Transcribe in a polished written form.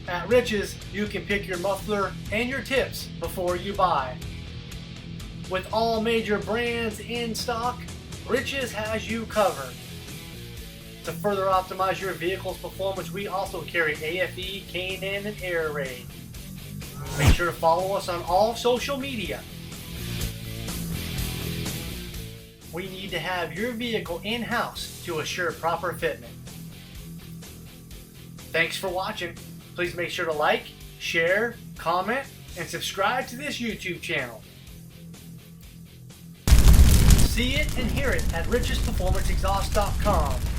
At Rich's, you can pick your muffler and your tips before you buy. With all major brands in stock, Rich's has you covered. To further optimize your vehicle's performance, we also carry AFE, K&N, and Air Raid. Make sure to follow us on all social media. We need to have your vehicle in-house to assure proper fitment. Thanks for watching. Please make sure to like, share, comment, and subscribe to this YouTube channel. See it and hear it at richsperformanceexhaust.com.